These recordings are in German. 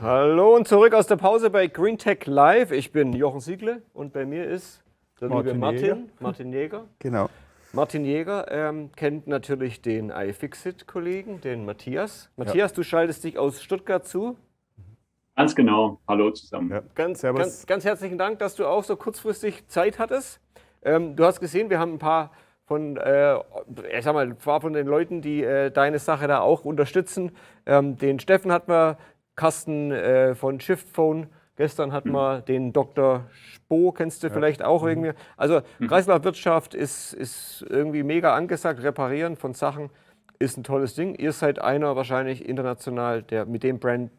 Hallo und zurück aus der Pause bei GreenTech Live. Ich bin Jochen Siegle und bei mir ist der liebe Martin Jäger. Genau. Martin Jäger kennt natürlich den iFixit-Kollegen, den Matthias. Matthias, du schaltest dich aus Stuttgart zu. Ganz genau. Hallo zusammen. Ja. Ganz herzlichen Dank, dass du auch so kurzfristig Zeit hattest. Du hast gesehen, wir haben ein paar von den Leuten, die deine Sache da auch unterstützen. Den Steffen hatten wir, Carsten von Shiftphone. Gestern hatten wir den Dr. Spo, kennst du vielleicht auch irgendwie. Also Kreislaufwirtschaft ist irgendwie mega angesagt. Reparieren von Sachen ist ein tolles Ding. Ihr seid einer wahrscheinlich international, der mit dem Brand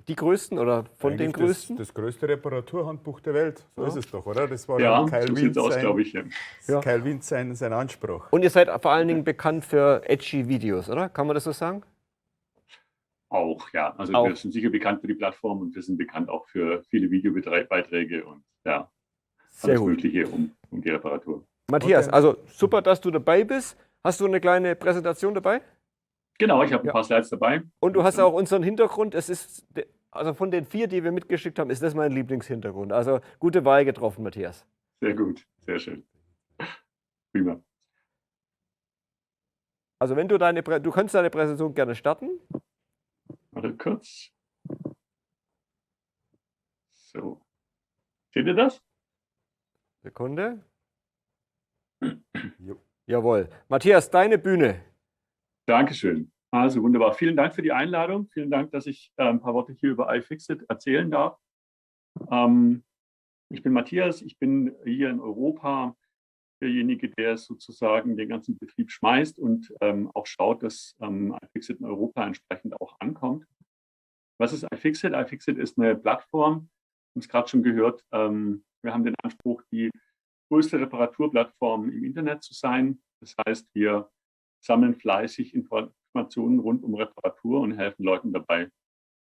die größten oder von Eigentlich den größten? Das größte Reparaturhandbuch der Welt. So ist es doch, oder? Das war Ja, Kyle so sieht's aus, glaube ich. Ja. Kyle Wiens sein Anspruch. Und ihr seid vor allen Dingen bekannt für edgy Videos, oder? Kann man das so sagen? Auch, ja. Also wir sind sicher bekannt für die Plattform und wir sind bekannt auch für viele Videobeiträge und ja, alles Mögliche um die Reparatur. Matthias, also super, dass du dabei bist. Hast du eine kleine Präsentation dabei? Genau, ich habe ein paar Slides dabei. Und du hast auch unseren Hintergrund. Es ist, also von den 4, die wir mitgeschickt haben, ist das mein Lieblingshintergrund. Also gute Wahl getroffen, Matthias. Sehr gut, sehr schön. Prima. Also wenn du du kannst deine Präsentation gerne starten. Warte kurz. So. Seht ihr das? Sekunde. Jawohl. Matthias, deine Bühne. Dankeschön. Also wunderbar. Vielen Dank für die Einladung. Vielen Dank, dass ich ein paar Worte hier über iFixit erzählen darf. Ich bin Matthias. Ich bin hier in Europa derjenige, der sozusagen den ganzen Betrieb schmeißt und auch schaut, dass iFixit in Europa entsprechend auch ankommt. Was ist iFixit? iFixit ist eine Plattform. Wir haben es gerade schon gehört. Wir haben den Anspruch, die größte Reparaturplattform im Internet zu sein. Das heißt, wir sammeln fleißig Informationen rund um Reparatur und helfen Leuten dabei,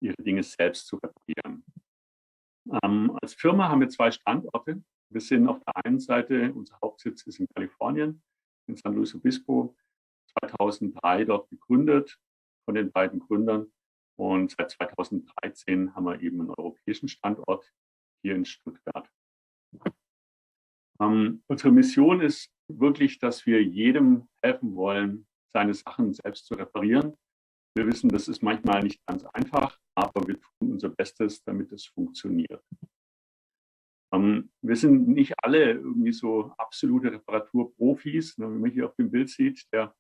ihre Dinge selbst zu reparieren. Als Firma haben wir 2 Standorte. Wir sind auf der einen Seite, unser Hauptsitz ist in Kalifornien, in San Luis Obispo, 2003 dort gegründet von den beiden Gründern. Und seit 2013 haben wir eben einen europäischen Standort hier in Stuttgart. Unsere Mission ist wirklich, dass wir jedem helfen wollen, seine Sachen selbst zu reparieren. Wir wissen, das ist manchmal nicht ganz einfach, aber wir tun unser Bestes, damit es funktioniert. Wir sind nicht alle irgendwie so absolute Reparaturprofis. Wenn man hier auf dem Bild sieht, der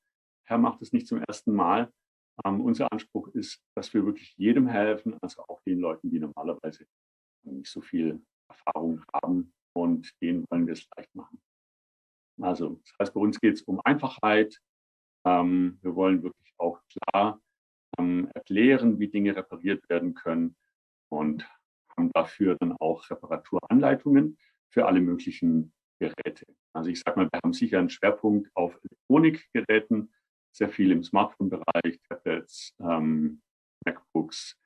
Herr macht es nicht zum ersten Mal. Unser Anspruch ist, dass wir wirklich jedem helfen, also auch den Leuten, die normalerweise nicht so viel Erfahrung haben, und denen wollen wir es leicht machen. Also das heißt, bei uns geht es um Einfachheit. Wir wollen wirklich auch klar erklären, wie Dinge repariert werden können und haben dafür dann auch Reparaturanleitungen für alle möglichen Geräte. Also ich sage mal, wir haben sicher einen Schwerpunkt auf Elektronikgeräten, sehr viel im Smartphone-Bereich, Tablets, MacBooks.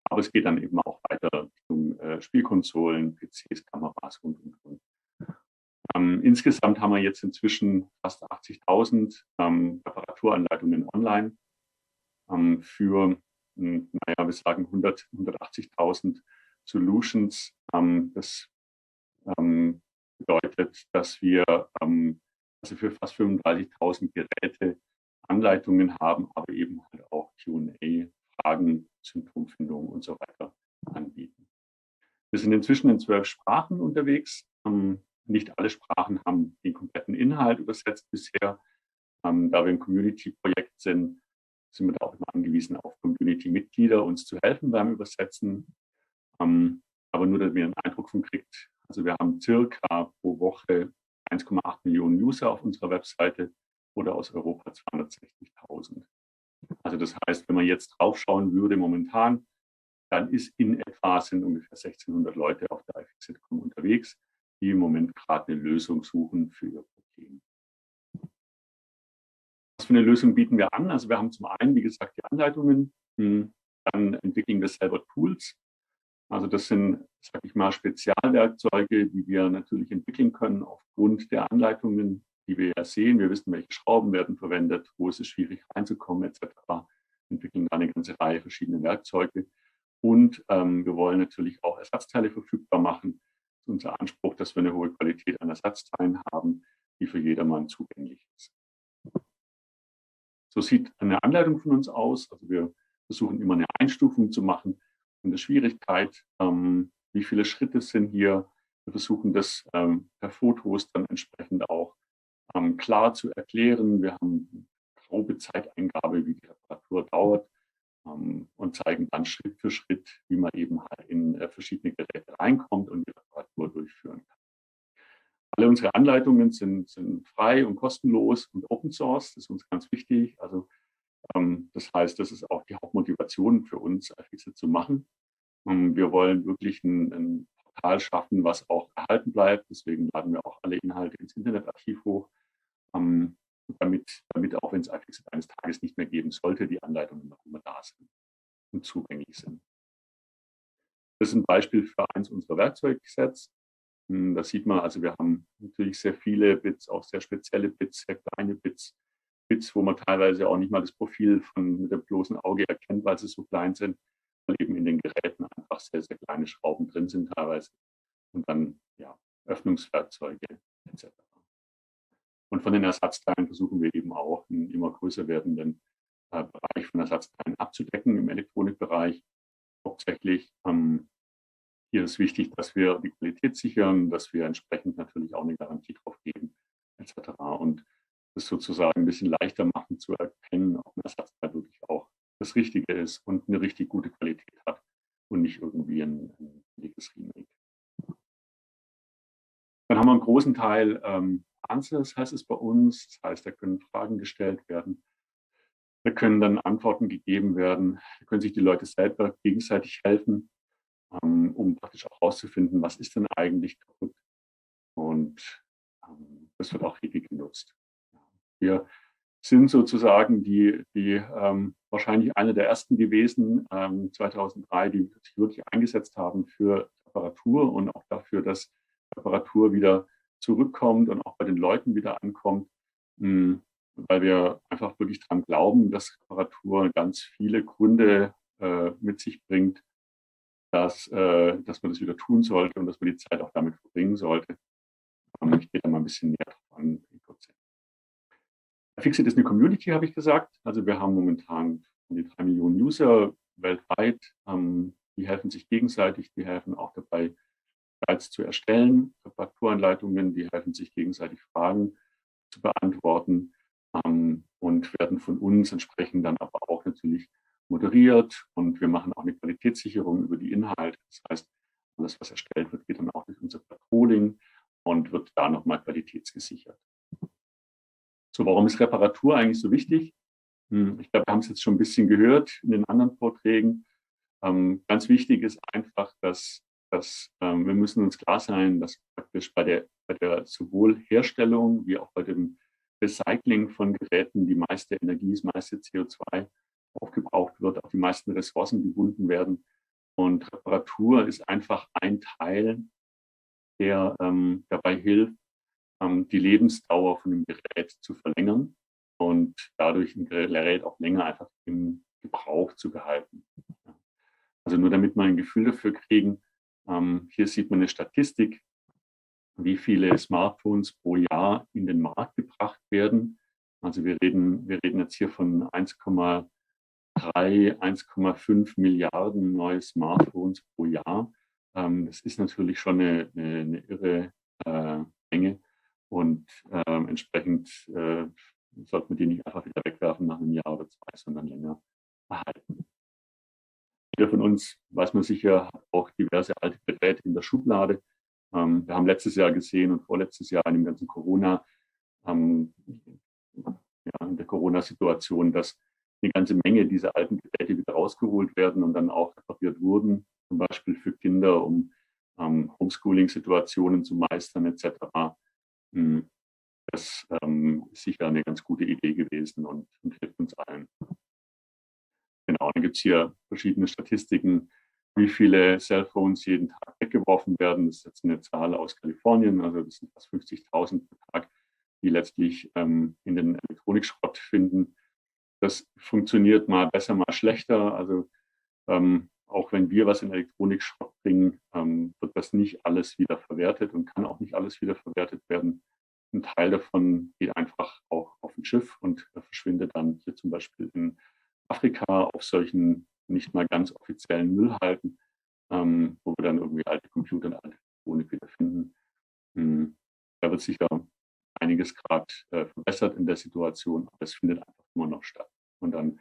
Aber es geht dann eben auch weiter Richtung Spielkonsolen, PCs, Kameras und. Insgesamt haben wir jetzt inzwischen fast 80.000 Reparaturanleitungen online für, wir sagen 180.000 Solutions. Das bedeutet, dass wir also für fast 35.000 Geräte Anleitungen haben, aber eben halt auch Q&A, Fragen, Symptomfindung und so weiter anbieten. Wir sind inzwischen in 12 Sprachen unterwegs. Nicht alle Sprachen haben den kompletten Inhalt übersetzt bisher. Da wir ein Community-Projekt sind wir da auch immer angewiesen auf Community-Mitglieder, uns zu helfen beim Übersetzen. Aber nur, dass ihr einen Eindruck von kriegt. Also wir haben circa pro Woche 1,8 Millionen User auf unserer Webseite oder aus Europa 260.000. Also das heißt, wenn man jetzt draufschauen würde momentan, dann sind ungefähr 1.600 Leute auf der iFixit.com unterwegs, die im Moment gerade eine Lösung suchen für ihr Problem. Was für eine Lösung bieten wir an? Also wir haben zum einen, wie gesagt, die Anleitungen, dann entwickeln wir selber Tools. Also das sind, sage ich mal, Spezialwerkzeuge, die wir natürlich entwickeln können aufgrund der Anleitungen, die wir ja sehen. Wir wissen, welche Schrauben werden verwendet, wo ist es schwierig reinzukommen etc. Wir entwickeln da eine ganze Reihe verschiedener Werkzeuge. Und wir wollen natürlich auch Ersatzteile verfügbar machen. Das ist unser Anspruch, dass wir eine hohe Qualität an Ersatzteilen haben, die für jedermann zugänglich ist. So sieht eine Anleitung von uns aus. Also wir versuchen immer eine Einstufung zu machen von der Schwierigkeit. Wie viele Schritte sind hier? Wir versuchen das per Fotos dann entsprechend auch klar zu erklären. Wir haben eine grobe Zeiteingabe, wie die Reparatur dauert, und zeigen dann Schritt für Schritt, wie man eben halt in verschiedene Geräte reinkommt und die Reparatur durchführen kann. Alle unsere Anleitungen sind frei und kostenlos und Open Source. Das ist uns ganz wichtig. Also das heißt, das ist auch die Hauptmotivation für uns, iFixit zu machen. Wir wollen wirklich ein Portal schaffen, was auch erhalten bleibt. Deswegen laden wir auch alle Inhalte ins Internetarchiv hoch, damit auch wenn es iFixit eines Tages nicht mehr geben sollte, die Anleitungen noch immer da sind und zugänglich sind. Das ist ein Beispiel für eins unserer Werkzeugsets. Da sieht man, also wir haben natürlich sehr viele Bits, auch sehr spezielle Bits, sehr kleine Bits, wo man teilweise auch nicht mal das Profil mit dem bloßen Auge erkennt, weil sie so klein sind, weil eben in den Geräten einfach sehr, sehr kleine Schrauben drin sind teilweise. Und dann ja, Öffnungswerkzeuge etc. Und von den Ersatzteilen versuchen wir eben auch einen immer größer werdenden Bereich von Ersatzteilen abzudecken im Elektronikbereich. Hauptsächlich hier ist wichtig, dass wir die Qualität sichern, dass wir entsprechend natürlich auch eine Garantie drauf geben, etc. Und das sozusagen ein bisschen leichter machen zu erkennen, ob ein Ersatzteil wirklich auch das Richtige ist und eine richtig gute Qualität hat und nicht irgendwie ein billiges Remake. Dann haben wir einen großen Teil Answers, heißt es bei uns. Das heißt, da können Fragen gestellt werden. Da können dann Antworten gegeben werden. Da können sich die Leute selber gegenseitig helfen, um praktisch auch herauszufinden, was ist denn eigentlich kaputt. Und das wird auch häufig genutzt. Wir sind sozusagen die wahrscheinlich eine der ersten gewesen, 2003, die sich wirklich eingesetzt haben für Reparatur und auch dafür, dass Reparatur wieder zurückkommt und auch bei den Leuten wieder ankommt, weil wir einfach wirklich daran glauben, dass Reparatur ganz viele Gründe mit sich bringt, dass man das wieder tun sollte und dass man die Zeit auch damit verbringen sollte. Ich gehe da mal ein bisschen näher drauf an. iFixit ist eine Community, habe ich gesagt. Also wir haben momentan um die 3 Millionen User weltweit. Die helfen sich gegenseitig, die helfen auch dabei, Guides zu erstellen, Reparaturanleitungen, die helfen sich gegenseitig Fragen zu beantworten und werden von uns entsprechend dann aber auch natürlich moderiert. Und wir machen auch eine Qualitätssicherung über die Inhalte. Das heißt, alles, was erstellt wird, geht dann auch durch unser Patrolling und wird da nochmal qualitätsgesichert. So, warum ist Reparatur eigentlich so wichtig? Ich glaube, wir haben es jetzt schon ein bisschen gehört in den anderen Vorträgen. Ganz wichtig ist einfach, dass wir müssen uns klar sein, dass praktisch bei der sowohl Herstellung wie auch bei dem Recycling von Geräten die meiste Energie, das meiste CO2 aufgebraucht wird, auch die meisten Ressourcen gebunden werden. Und Reparatur ist einfach ein Teil, der dabei hilft, die Lebensdauer von dem Gerät zu verlängern und dadurch ein Gerät auch länger einfach im Gebrauch zu behalten. Also nur damit wir ein Gefühl dafür kriegen, hier sieht man eine Statistik, wie viele Smartphones pro Jahr in den Markt gebracht werden. Also wir reden jetzt hier von 1,3, 1,5 Milliarden neue Smartphones pro Jahr. Das ist natürlich schon eine irre Menge. Und entsprechend sollte man die nicht einfach wieder wegwerfen nach einem Jahr oder zwei, sondern länger erhalten. Jeder von uns, weiß man sicher, hat auch diverse alte Geräte in der Schublade. Wir haben letztes Jahr gesehen und vorletztes Jahr in dem ganzen Corona, in der Corona-Situation, dass eine ganze Menge dieser alten Geräte wieder rausgeholt werden und dann auch repariert wurden, zum Beispiel für Kinder, um Homeschooling-Situationen zu meistern etc. Das ist sicher eine ganz gute Idee gewesen und hilft uns allen. Genau, dann gibt es hier verschiedene Statistiken, wie viele Cellphones jeden Tag weggeworfen werden. Das ist jetzt eine Zahl aus Kalifornien, also das sind fast 50.000 pro Tag, die letztlich in den Elektronikschrott finden. Das funktioniert mal besser, mal schlechter. Also auch wenn wir was in Elektronikschrott bringen, wird das nicht alles wieder verwertet und kann auch nicht alles wieder verwertet werden. Ein Teil davon geht einfach auch auf ein Schiff und verschwindet dann hier zum Beispiel in Afrika auf solchen nicht mal ganz offiziellen Müllhalden, wo wir dann irgendwie alte Computer und alte Elektronik wiederfinden. Da wird sicher einiges gerade verbessert in der Situation, aber es findet einfach immer noch statt. Und dann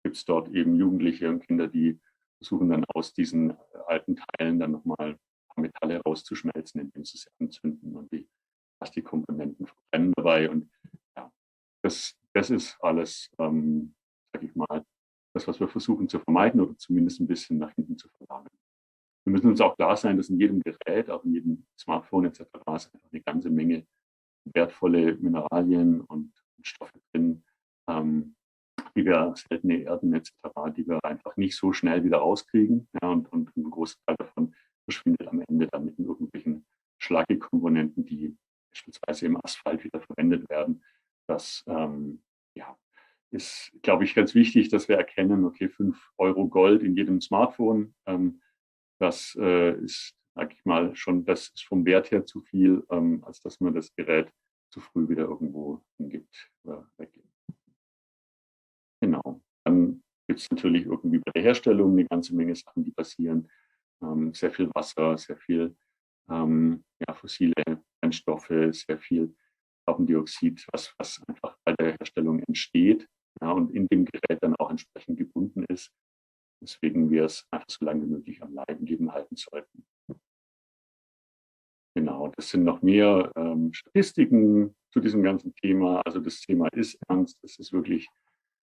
gibt es dort eben Jugendliche und Kinder, die versuchen dann aus diesen alten Teilen dann nochmal Metalle rauszuschmelzen, indem sie sie anzünden und die Plastikkomponenten verbrennen dabei. Und ja, das ist alles, sag ich mal, das, was wir versuchen zu vermeiden oder zumindest ein bisschen nach hinten zu verlagern. Wir müssen uns auch klar sein, dass in jedem Gerät, auch in jedem Smartphone etc., ist einfach eine ganze Menge wertvolle Mineralien und Stoffe drin, die wir seltene Erden etc., die wir einfach nicht so schnell wieder rauskriegen. Ja, und ein Großteil davon verschwindet am Ende dann mit irgendwelchen Schlacke-Komponenten, die beispielsweise im Asphalt wieder verwendet werden. Das ja, ist, glaube ich, ganz wichtig, dass wir erkennen, okay, 5 Euro Gold in jedem Smartphone, das ist, sag ich mal, schon, das ist vom Wert her zu viel, als dass man das Gerät zu früh wieder irgendwo hingibt oder weggibt. Genau. Dann gibt es natürlich irgendwie bei der Herstellung eine ganze Menge Sachen, die passieren. Sehr viel Wasser, sehr viel ja, fossile Brennstoffe, sehr viel Carbondioxid, was einfach bei der Herstellung entsteht, ja, und in dem Gerät dann auch entsprechend gebunden ist. Weswegen wir es einfach so lange wie möglich am Leben halten sollten. Genau, das sind noch mehr Statistiken zu diesem ganzen Thema. Also das Thema ist ernst, es ist wirklich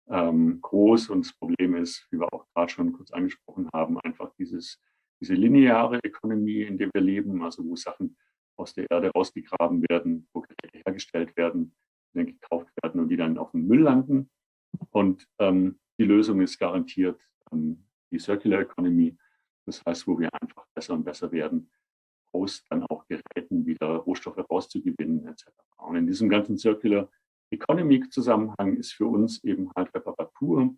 groß und das Problem ist, wie wir auch gerade schon kurz angesprochen haben, einfach diese lineare Ökonomie, in der wir leben, also wo Sachen aus der Erde rausgegraben werden, wo Geräte hergestellt werden, die dann gekauft werden und die dann auf dem Müll landen. Und die Lösung ist garantiert die Circular Economy, das heißt, wo wir einfach besser und besser werden, aus dann auch Geräten wieder Rohstoffe rauszugewinnen etc. Und in diesem ganzen Circular Economy-Zusammenhang ist für uns eben halt Reparatur,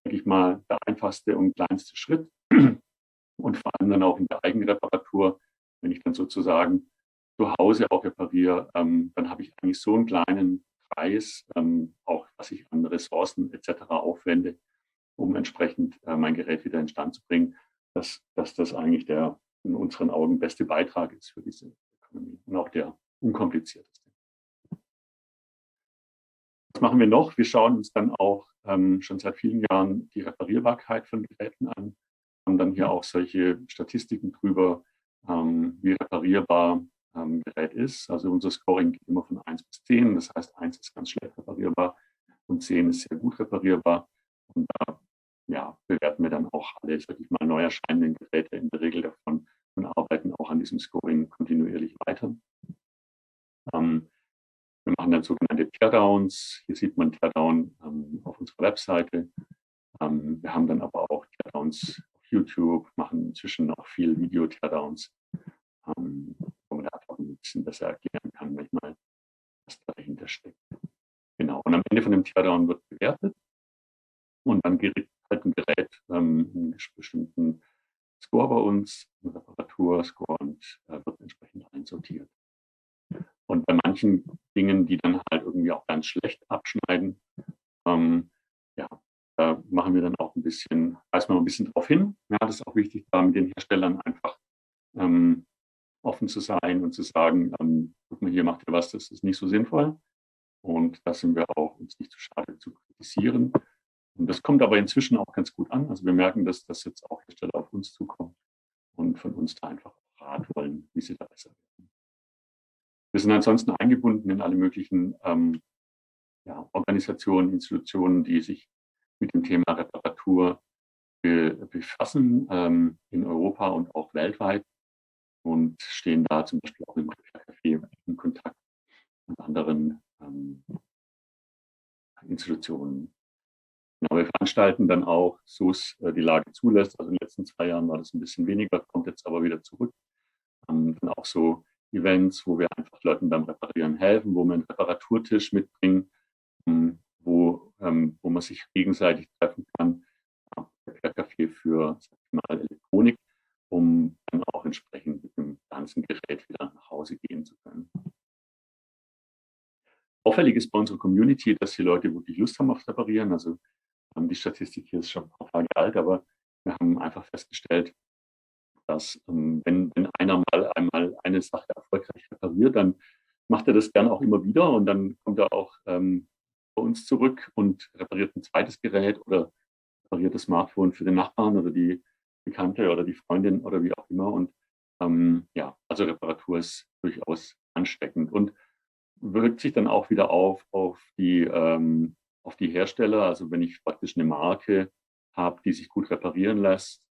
sage ich mal, der einfachste und kleinste Schritt. Und vor allem dann auch in der Eigenreparatur, wenn ich dann sozusagen zu Hause auch repariere, dann habe ich eigentlich so einen kleinen Preis, auch was ich an Ressourcen etc. aufwende, um entsprechend mein Gerät wieder in Stand zu bringen, dass das eigentlich der in unseren Augen beste Beitrag ist für diese Ökonomie und auch der unkomplizierteste. Was machen wir noch? Wir schauen uns dann auch schon seit vielen Jahren die Reparierbarkeit von Geräten an, haben dann hier auch solche Statistiken drüber, wie reparierbar ein Gerät ist. Also unser Scoring geht immer von 1 bis 10. Das heißt, 1 ist ganz schlecht reparierbar und 10 ist sehr gut reparierbar. Und da ja, bewerten wir dann auch alle, sag ich mal, neu erscheinenden Geräte in der Regel davon und arbeiten auch an diesem Scoring kontinuierlich weiter. Wir machen dann sogenannte Teardowns. Hier sieht man Teardown auf unserer Webseite. Wir haben dann aber auch Teardowns auf YouTube, machen inzwischen noch viel Video-Teardowns, wo man da einfach ein bisschen besser erklären kann, manchmal, was da dahinter steckt. Genau. Und am Ende von dem Teardown wird bewertet und dann gerät halt ein Gerät einen bestimmten Score bei uns, einen Reparaturscore, und wird entsprechend einsortiert. Und bei manchen Dingen, die dann halt irgendwie auch ganz schlecht abschneiden, ja, da machen wir dann auch ein bisschen, weisen wir ein bisschen drauf hin. Ja, das ist auch wichtig, da mit den Herstellern einfach offen zu sein und zu sagen, guck mal, hier macht ihr was, das ist nicht so sinnvoll. Und da sind wir auch uns nicht zu schade zu kritisieren. Und das kommt aber inzwischen auch ganz gut an. Also wir merken, dass das jetzt auch Hersteller auf uns zukommen und von uns da einfach Rat wollen, wie sie da besser werden. Wir sind ansonsten eingebunden in alle möglichen ja, Organisationen, Institutionen, die sich mit dem Thema Reparatur befassen, in Europa und auch weltweit, und stehen da zum Beispiel auch im Repair-Café in Kontakt mit anderen Institutionen. Genau, wir veranstalten dann auch, so es die Lage zulässt, also in den letzten 2 Jahren war das ein bisschen weniger, kommt jetzt aber wieder zurück, dann auch so Events, wo wir einfach Leuten beim Reparieren helfen, wo wir einen Reparaturtisch mitbringen, wo man sich gegenseitig treffen kann. Repair-Café für, sag ich mal, Auffällig ist bei unserer Community, dass die Leute wirklich Lust haben aufs Reparieren. Also die Statistik hier ist schon ein paar Tage alt, aber wir haben einfach festgestellt, dass wenn einer einmal eine Sache erfolgreich repariert, dann macht er das gerne auch immer wieder und dann kommt er auch bei uns zurück und repariert ein zweites Gerät oder repariert das Smartphone für den Nachbarn oder die Bekannte oder die Freundin oder wie auch immer. Und ja, also Reparatur ist durchaus ansteckend und wirkt sich dann auch wieder auf die Hersteller. Also wenn ich praktisch eine Marke habe, die sich gut reparieren lässt,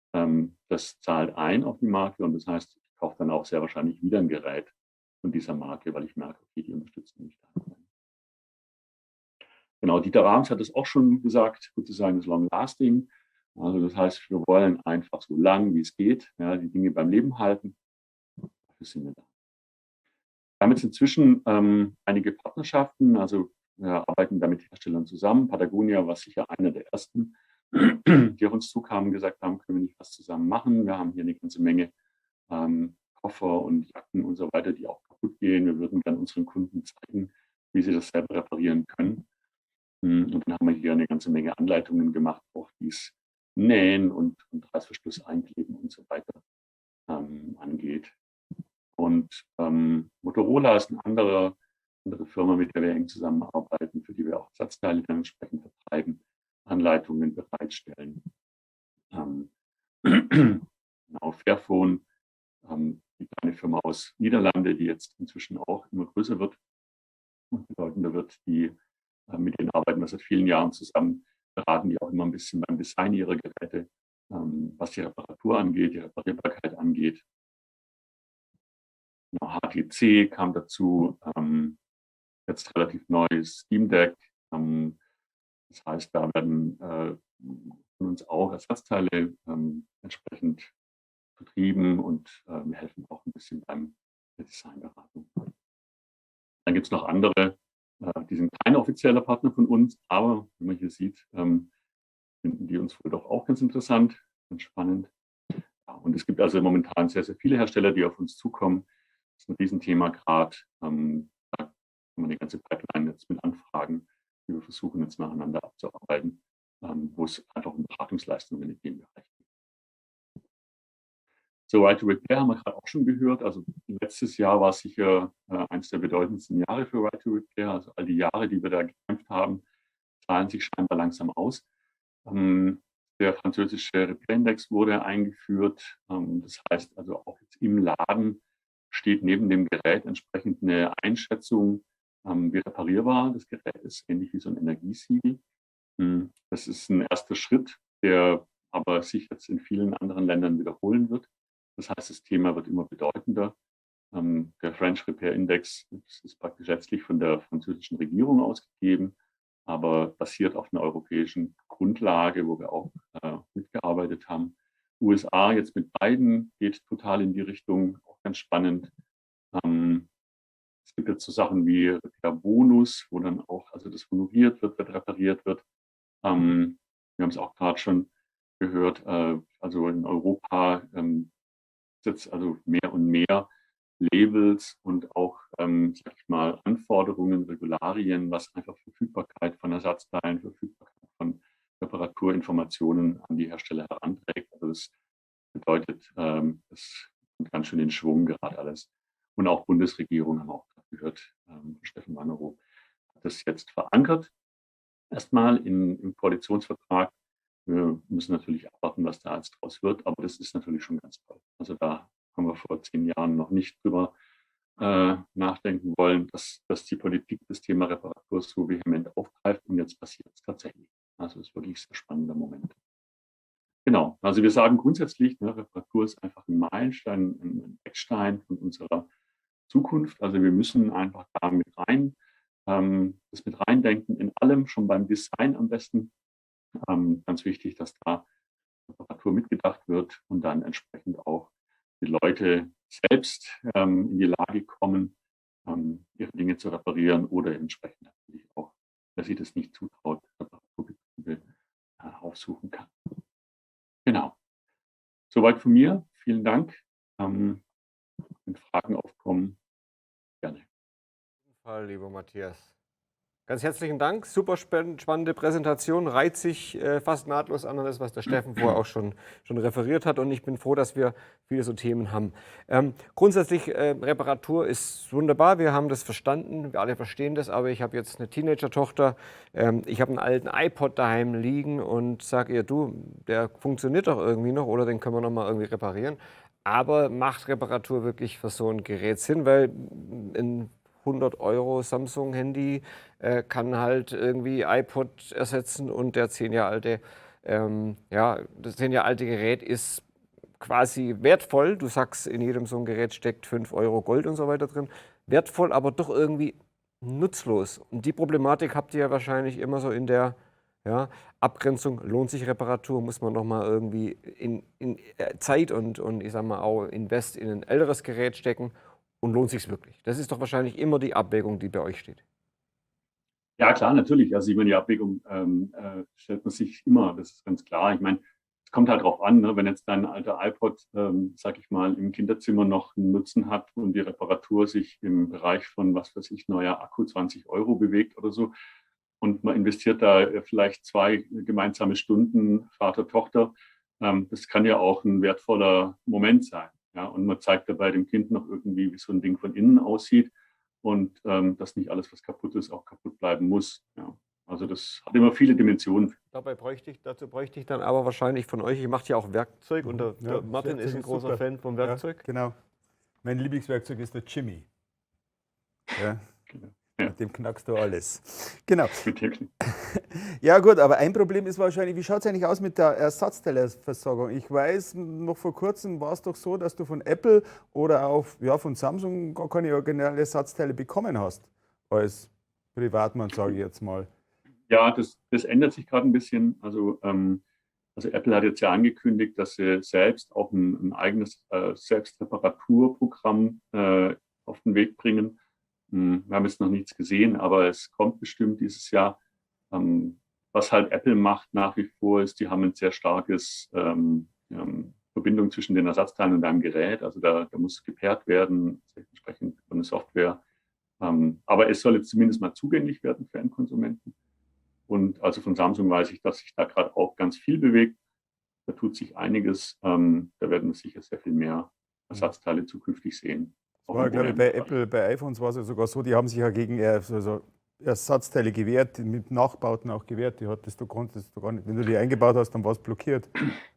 das zahlt ein auf die Marke und das heißt, ich kaufe dann auch sehr wahrscheinlich wieder ein Gerät von dieser Marke, weil ich merke, okay, die unterstützen mich da. Genau, Dieter Rams hat es auch schon gesagt, sozusagen das Long Lasting. Also das heißt, wir wollen einfach so lang, wie es geht, ja, die Dinge beim Leben halten. Dafür sind wir da. Wir haben jetzt inzwischen einige Partnerschaften, also wir arbeiten da mit Herstellern zusammen. Patagonia war sicher einer der ersten, die auf uns zukamen und gesagt haben, können wir nicht was zusammen machen. Wir haben hier eine ganze Menge Koffer und Jacken und so weiter, die auch kaputt gehen. Wir würden gerne unseren Kunden zeigen, wie sie das selber reparieren können. Und dann haben wir hier eine ganze Menge Anleitungen gemacht, auch dies Nähen und Reißverschluss einkleben und so weiter angeht. Und Motorola ist eine andere Firma, mit der wir eng zusammenarbeiten, für die wir auch Ersatzteile dann entsprechend vertreiben, Anleitungen bereitstellen. Genau, Fairphone, die kleine Firma aus Niederlande, die jetzt inzwischen auch immer größer wird und bedeutender wird, die mit denen arbeiten wir seit vielen Jahren zusammen, beraten die auch immer ein bisschen beim Design ihrer Geräte, was die Reparatur angeht, die Reparierbarkeit angeht. HTC kam dazu, jetzt relativ neues Steam Deck. Das heißt, da werden von uns auch Ersatzteile entsprechend vertrieben und wir helfen auch ein bisschen beim Designberatung. Dann gibt es noch andere, die sind kein offizieller Partner von uns, aber wie man hier sieht, finden die uns wohl doch auch ganz interessant, ganz spannend. Ja, und es gibt also momentan sehr, sehr viele Hersteller, die auf uns zukommen. Das ist ein Riesenthema gerade. Da haben wir eine ganze Pipeline jetzt mit Anfragen, die wir versuchen jetzt nacheinander abzuarbeiten, wo es einfach um Beratungsleistungen in dem Bereich geht. So, Right to Repair haben wir gerade auch schon gehört. Also letztes Jahr war sicher eines der bedeutendsten Jahre für Right to Repair. Also all die Jahre, die wir da gekämpft haben, zahlen sich scheinbar langsam aus. Der französische Repair-Index wurde eingeführt. Das heißt also auch jetzt im Laden steht neben dem Gerät entsprechend eine Einschätzung, wie reparierbar das Gerät ist, ähnlich wie so ein Energiesiegel. Das ist ein erster Schritt, der aber sich jetzt in vielen anderen Ländern wiederholen wird. Das heißt, das Thema wird immer bedeutender. Der French Repair Index ist praktisch letztlich von der französischen Regierung ausgegeben, aber basiert auf einer europäischen Grundlage, wo wir auch mitgearbeitet haben. USA jetzt mit beiden geht total in die Richtung, auch ganz spannend. Es gibt jetzt so Sachen wie der Bonus, wo dann auch, also das honoriert wird, repariert wird. Wir haben es auch gerade schon gehört, also in Europa jetzt also mehr und mehr Labels und auch, sag ich mal, Anforderungen, Regularien, was einfach Verfügbarkeit von Ersatzteilen, Verfügbarkeit von Reparaturinformationen an die Hersteller heranträgt. Also das bedeutet, das kommt ganz schön in Schwung gerade alles. Und auch Bundesregierung, haben wir auch gerade gehört, Steffen Wannerow hat das jetzt verankert. Erstmal im Koalitionsvertrag. Wir müssen natürlich abwarten, was da jetzt draus wird, aber das ist natürlich schon ganz toll. Also da haben wir vor 10 Jahren noch nicht drüber nachdenken wollen, dass die Politik das Thema Reparatur so vehement aufgreift und jetzt passiert es tatsächlich. Also es ist wirklich ein sehr spannender Moment. Genau, also wir sagen grundsätzlich, ne, Reparatur ist einfach ein Meilenstein, ein Eckstein von unserer Zukunft. Also wir müssen einfach da mit rein, das mit reindenken in allem, schon beim Design am besten. Ganz wichtig, dass da Reparatur mitgedacht wird und dann entsprechend auch die Leute selbst in die Lage kommen, ihre Dinge zu reparieren oder entsprechend natürlich auch, wer sich das nicht zutraut, Reparaturbetriebe aufsuchen kann. Genau. Soweit von mir. Vielen Dank. Wenn Fragen aufkommen, gerne. Auf jeden Fall, lieber Matthias. Ganz herzlichen Dank. Super spannende Präsentation. Reiht sich fast nahtlos an das, was der Steffen vorher auch schon referiert hat. Und ich bin froh, dass wir viele so Themen haben. Grundsätzlich, Reparatur ist wunderbar. Wir haben das verstanden. Wir alle verstehen das. Aber ich habe jetzt eine Teenager-Tochter. Ich habe einen alten iPod daheim liegen und sage ihr, du, der funktioniert doch irgendwie noch oder den können wir noch mal irgendwie reparieren. Aber macht Reparatur wirklich für so ein Gerät Sinn? Weil ein 100 € Samsung-Handy kann halt irgendwie iPod ersetzen und der 10 Jahre alte, das 10 Jahre alte Gerät ist quasi wertvoll. Du sagst, in jedem so ein Gerät steckt 5 € Gold und so weiter drin. Wertvoll, aber doch irgendwie nutzlos. Und die Problematik habt ihr ja wahrscheinlich immer so in der Abgrenzung. Lohnt sich Reparatur? Muss man nochmal irgendwie in Zeit und ich sag mal auch Invest in ein älteres Gerät stecken? Und lohnt sich wirklich? Das ist doch wahrscheinlich immer die Abwägung, die bei euch steht. Ja, klar, natürlich. Also ich meine, die Abwägung stellt man sich immer, das ist ganz klar. Ich meine, es kommt halt drauf an, ne? Wenn jetzt dein alter iPod, sag ich mal, im Kinderzimmer noch einen Nutzen hat und die Reparatur sich im Bereich von, was weiß ich, neuer Akku 20 € bewegt oder so und man investiert da vielleicht 2 gemeinsame Stunden Vater, Tochter, das kann ja auch ein wertvoller Moment sein. Ja? Und man zeigt dabei dem Kind noch irgendwie, wie so ein Ding von innen aussieht. Und dass nicht alles, was kaputt ist, auch kaputt bleiben muss. Ja. Also das hat immer viele Dimensionen. Dazu bräuchte ich dann aber wahrscheinlich von euch, ihr macht ja auch Werkzeug und der Martin ist ein großer Fan vom Werkzeug. Ja, genau. Mein Lieblingswerkzeug ist der Jimmy. Ja. Genau. Mit dem knackst du alles. Genau. Mit Technik. Ja gut, aber ein Problem ist wahrscheinlich, wie schaut es eigentlich aus mit der Ersatzteileversorgung? Ich weiß, noch vor kurzem war es doch so, dass du von Apple oder auch von Samsung gar keine originalen Ersatzteile bekommen hast. Als Privatmann, sage ich jetzt mal. Ja, das ändert sich gerade ein bisschen. Also Apple hat jetzt ja angekündigt, dass sie selbst auch ein eigenes Selbstreparaturprogramm auf den Weg bringen. Wir haben jetzt noch nichts gesehen, aber es kommt bestimmt dieses Jahr. Was halt Apple macht nach wie vor ist, die haben ein sehr starkes Verbindung zwischen den Ersatzteilen und deinem Gerät. Also da muss gepaart werden, entsprechend von der Software. Aber es soll jetzt zumindest mal zugänglich werden für Endkonsumenten. Und also von Samsung weiß ich, dass sich da gerade auch ganz viel bewegt. Da tut sich einiges. Da werden wir sicher sehr viel mehr Ersatzteile zukünftig sehen. War, glaube ich, bei Apple, bei iPhones war es ja sogar so, die haben sich ja gegen Ersatzteile gewehrt, mit Nachbauten auch gewehrt. Du konntest du gar nicht. Wenn du die eingebaut hast, dann war es blockiert.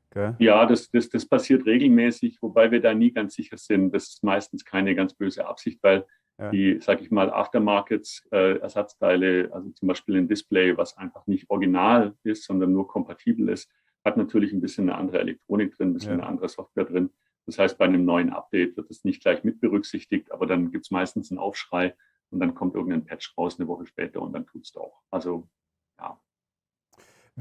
Okay. Ja, das passiert regelmäßig, wobei wir da nie ganz sicher sind. Das ist meistens keine ganz böse Absicht, weil die, sag ich mal, Aftermarkets, Ersatzteile, also zum Beispiel ein Display, was einfach nicht original ist, sondern nur kompatibel ist, hat natürlich ein bisschen eine andere Elektronik drin, ein bisschen eine andere Software drin. Das heißt, bei einem neuen Update wird das nicht gleich mit berücksichtigt, aber dann gibt es meistens einen Aufschrei und dann kommt irgendein Patch raus eine Woche später und dann tut es doch. Also, ja.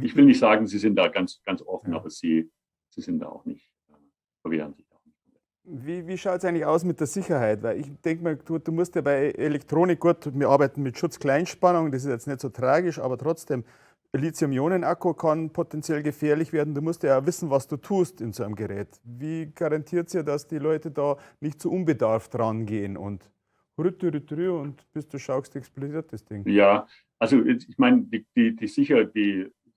Ich will nicht sagen, sie sind da ganz, ganz offen, aber sie sind da auch nicht, verwehren sich auch nicht. Wie schaut es eigentlich aus mit der Sicherheit? Weil ich denke mal, du musst ja bei Elektronik, gut, wir arbeiten mit Schutzkleinspannung, das ist jetzt nicht so tragisch, aber trotzdem, Lithium-Ionen-Akku kann potenziell gefährlich werden. Du musst ja auch wissen, was du tust in so einem Gerät. Wie garantiert ihr, dass die Leute da nicht zu unbedarft rangehen und bis du schaust, explodiert das Ding? Ja, also ich meine, es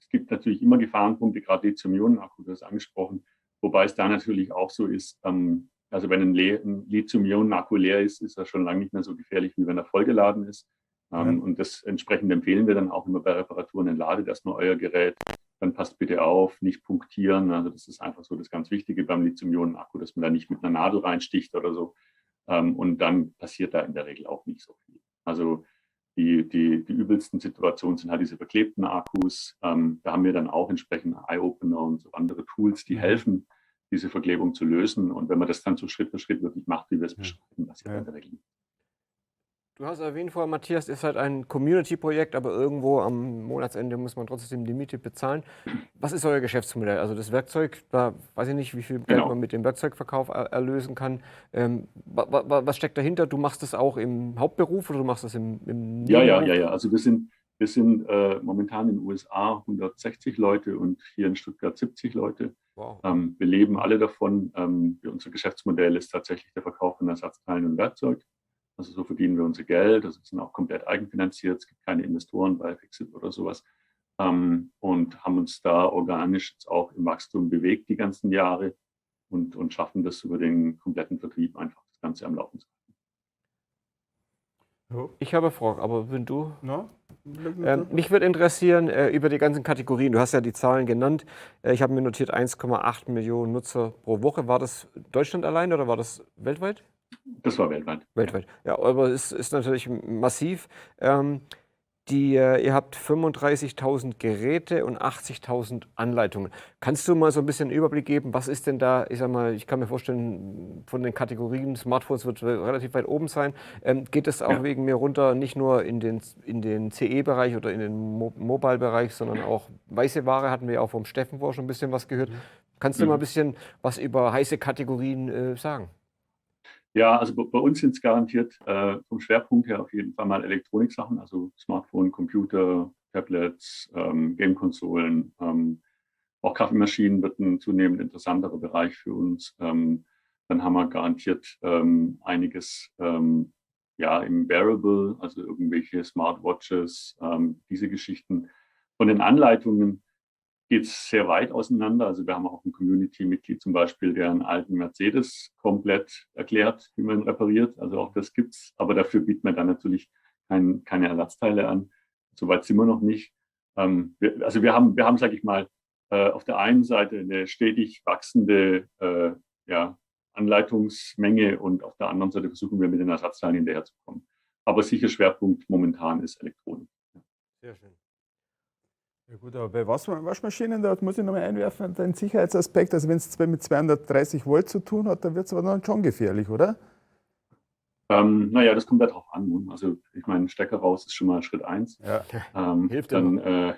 gibt natürlich immer Gefahrenpunkte, gerade Lithium-Ionen-Akku, du hast angesprochen, wobei es da natürlich auch so ist, also wenn ein Lithium-Ionen-Akku leer ist, ist er schon lange nicht mehr so gefährlich, wie wenn er vollgeladen ist. Und das entsprechend empfehlen wir dann auch immer bei Reparaturen, entladet erstmal euer Gerät, dann passt bitte auf, nicht punktieren. Also das ist einfach so das ganz Wichtige beim Lithium-Ionen-Akku, dass man da nicht mit einer Nadel reinsticht oder so. Und dann passiert da in der Regel auch nicht so viel. Also die übelsten Situationen sind halt diese verklebten Akkus. Da haben wir dann auch entsprechend Eye-Opener und so andere Tools, die helfen, diese Verklebung zu lösen. Und wenn man das dann so Schritt für Schritt wirklich macht, wie wir es beschreiben, passiert in der Regel nicht. Du hast erwähnt vorher, Matthias, ist halt ein Community-Projekt, aber irgendwo am Monatsende muss man trotzdem die Miete bezahlen. Was ist euer Geschäftsmodell? Also das Werkzeug, da weiß ich nicht, wie viel Geld man mit dem Werkzeugverkauf erlösen kann. Was steckt dahinter? Du machst das auch im Hauptberuf oder du machst das im Nebenberuf? Ja. Also wir sind momentan in den USA 160 Leute und hier in Stuttgart 70 Leute. Wow. Wir leben alle davon. Unser Geschäftsmodell ist tatsächlich der Verkauf von Ersatzteilen und Werkzeug. Also so verdienen wir unser Geld. Das sind auch komplett eigenfinanziert. Es gibt keine Investoren bei Fixit oder sowas. Und haben uns da organisch jetzt auch im Wachstum bewegt die ganzen Jahre und schaffen das über den kompletten Vertrieb einfach das Ganze am Laufen zu halten. Ich habe eine Frage, aber wenn du... No? Mich würde interessieren über die ganzen Kategorien. Du hast ja die Zahlen genannt. Ich habe mir notiert 1,8 Millionen Nutzer pro Woche. War das Deutschland allein oder war das weltweit? Das war weltweit. Weltweit. Ja, aber es ist natürlich massiv. Ihr habt 35.000 Geräte und 80.000 Anleitungen. Kannst du mal so ein bisschen einen Überblick geben, was ist denn da, ich sag mal, ich kann mir vorstellen, von den Kategorien, Smartphones wird relativ weit oben sein. Geht es auch wegen mir runter, nicht nur in den CE-Bereich oder in den Mobile-Bereich, sondern auch weiße Ware, hatten wir auch vom Steffen vor schon ein bisschen was gehört. Kannst du mal ein bisschen was über heiße Kategorien sagen? Ja, also bei uns sind es garantiert vom Schwerpunkt her auf jeden Fall mal Elektroniksachen, also Smartphone, Computer, Tablets, Game-Konsolen. Auch Kaffeemaschinen wird ein zunehmend interessanterer Bereich für uns. Dann haben wir garantiert einiges ja, im Wearable, also irgendwelche Smartwatches, diese Geschichten. Von den Anleitungen geht es sehr weit auseinander. Also wir haben auch ein Community-Mitglied zum Beispiel, der einen alten Mercedes komplett erklärt, wie man ihn repariert. Also auch das gibt's. Aber dafür bietet man dann natürlich keine Ersatzteile an. Soweit sind wir noch nicht. Wir haben, sage ich mal, auf der einen Seite eine stetig wachsende Anleitungsmenge und auf der anderen Seite versuchen wir mit den Ersatzteilen hinterherzukommen. Aber sicher Schwerpunkt momentan ist Elektronik. Sehr schön. Ja gut, aber bei Waschmaschinen, da muss ich nochmal einwerfen, den Sicherheitsaspekt, also wenn es mit 230 Volt zu tun hat, dann wird es aber dann schon gefährlich, oder? Naja, das kommt ja drauf an. Also ich meine, Stecker raus ist schon mal Schritt 1. Ja. Hilft dann, immer.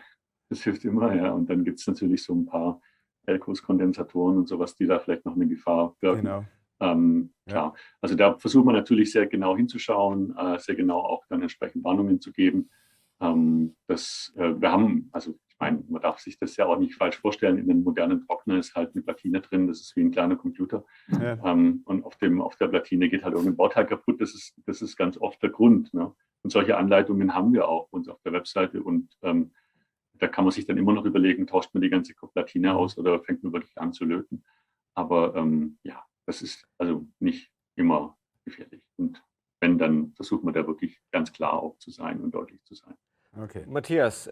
Das hilft immer, ja. Und dann gibt es natürlich so ein paar Elkos, Kondensatoren und sowas, die da vielleicht noch eine Gefahr birgen. Genau. Klar. Also da versucht man natürlich sehr genau hinzuschauen, sehr genau auch dann entsprechend Warnungen zu geben. Wir haben, also ich meine, man darf sich das ja auch nicht falsch vorstellen, in einem modernen Trockner ist halt eine Platine drin, das ist wie ein kleiner Computer. Ja. Und auf der Platine geht halt irgendein Bauteil kaputt, das ist ganz oft der Grund. Ne? Und solche Anleitungen haben wir auch bei uns auf der Webseite und da kann man sich dann immer noch überlegen, tauscht man die ganze Platine aus oder fängt man wirklich an zu löten. Aber ja, das ist also nicht immer gefährlich. Und wenn, dann versucht man da wirklich ganz klar auch zu sein und deutlich zu sein. Okay. Matthias,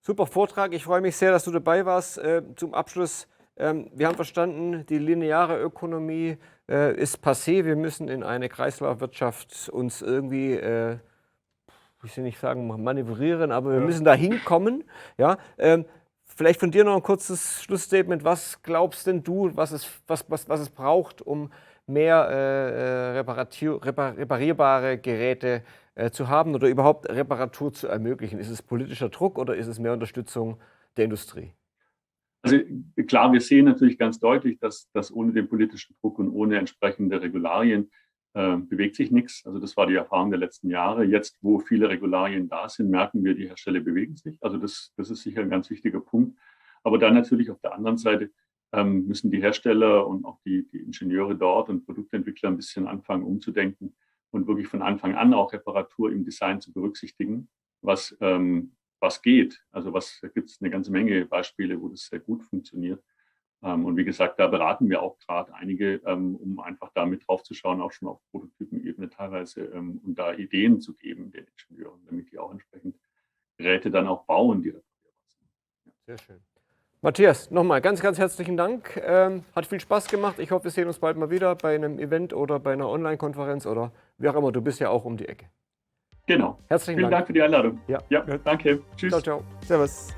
super Vortrag. Ich freue mich sehr, dass du dabei warst. Zum Abschluss, wir haben verstanden, die lineare Ökonomie ist passé. Wir müssen in eine Kreislaufwirtschaft uns irgendwie, ich will nicht sagen manövrieren, aber wir müssen da hinkommen. Ja? Vielleicht von dir noch ein kurzes Schlussstatement. Was glaubst denn du, was es braucht, um mehr reparierbare Geräte zu haben oder überhaupt Reparatur zu ermöglichen? Ist es politischer Druck oder ist es mehr Unterstützung der Industrie? Also klar, wir sehen natürlich ganz deutlich, dass ohne den politischen Druck und ohne entsprechende Regularien bewegt sich nichts. Also das war die Erfahrung der letzten Jahre. Jetzt, wo viele Regularien da sind, merken wir, die Hersteller bewegen sich. Also das ist sicher ein ganz wichtiger Punkt. Aber dann natürlich auf der anderen Seite müssen die Hersteller und auch die Ingenieure dort und Produktentwickler ein bisschen anfangen umzudenken und wirklich von Anfang an auch Reparatur im Design zu berücksichtigen, was geht. Also da gibt es eine ganze Menge Beispiele, wo das sehr gut funktioniert. Und wie gesagt, da beraten wir auch gerade einige, um einfach damit drauf zu schauen, auch schon auf Prototypenebene teilweise, und da Ideen zu geben den Ingenieuren, damit die auch entsprechend Geräte dann auch bauen, die reparierbar sind. Sehr schön. Matthias, nochmal ganz, ganz herzlichen Dank. Hat viel Spaß gemacht. Ich hoffe, wir sehen uns bald mal wieder bei einem Event oder bei einer Online-Konferenz oder wie auch immer. Du bist ja auch um die Ecke. Genau. Herzlichen Vielen Dank für die Einladung. Ja. Danke. Tschüss. Ciao, ciao. Servus.